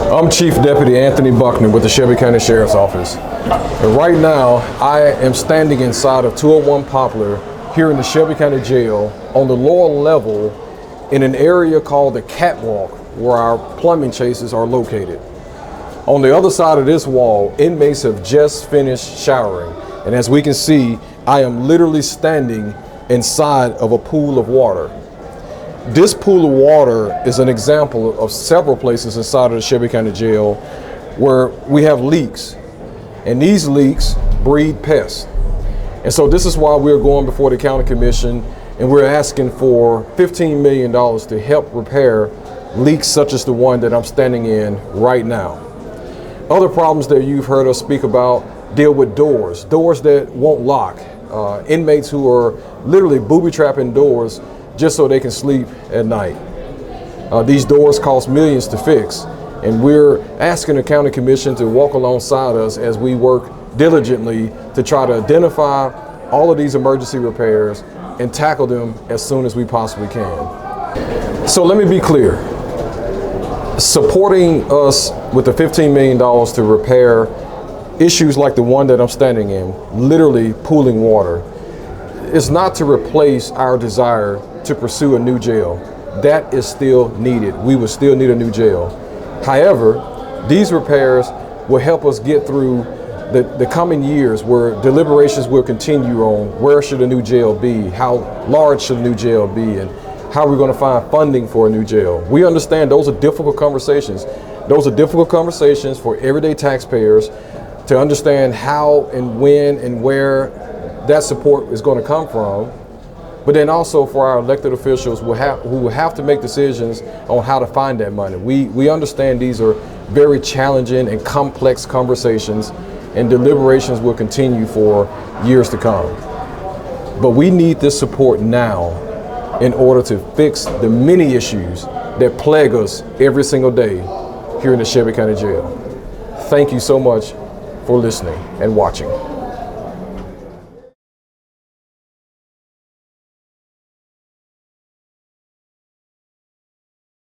I'm Chief Deputy Anthony Buckner with the Shelby County Sheriff's Office. And right now, I am standing inside of 201 Poplar here in the Shelby County Jail on the lower level in an area called the catwalk where our plumbing chases are located. On the other side of this wall, inmates have just finished showering. And as we can see, I am literally standing inside of a pool of water. This pool of water is an example of several places inside of the Shelby County Jail where we have leaks, and these leaks breed pests. And so this is why we're going before the county commission and we're asking for $15 million to help repair leaks such as the one that I'm standing in right now. Other problems that you've heard us speak about deal with doors that won't lock. Inmates who are literally booby trapping doors just so they can sleep at night. These doors cost millions to fix, and we're asking the county commission to walk alongside us as we work diligently to try to identify all of these emergency repairs and tackle them as soon as we possibly can. So let me be clear. Supporting us with the $15 million to repair issues like the one that I'm standing in, literally pooling water, is not to replace our desire to pursue a new jail. That is still needed. We will still need a new jail. However, these repairs will help us get through the coming years where deliberations will continue on where should a new jail be, how large should a new jail be, and how we're going to find funding for a new jail. We understand those are difficult conversations. Those are difficult conversations for everyday taxpayers to understand how and when and where that support is going to come from, but then also for our elected officials who will have to make decisions on how to find that money. We understand these are very challenging and complex conversations, and deliberations will continue for years to come. But we need this support now in order to fix the many issues that plague us every single day here in the Shelby County Jail. Thank you so much for listening and watching.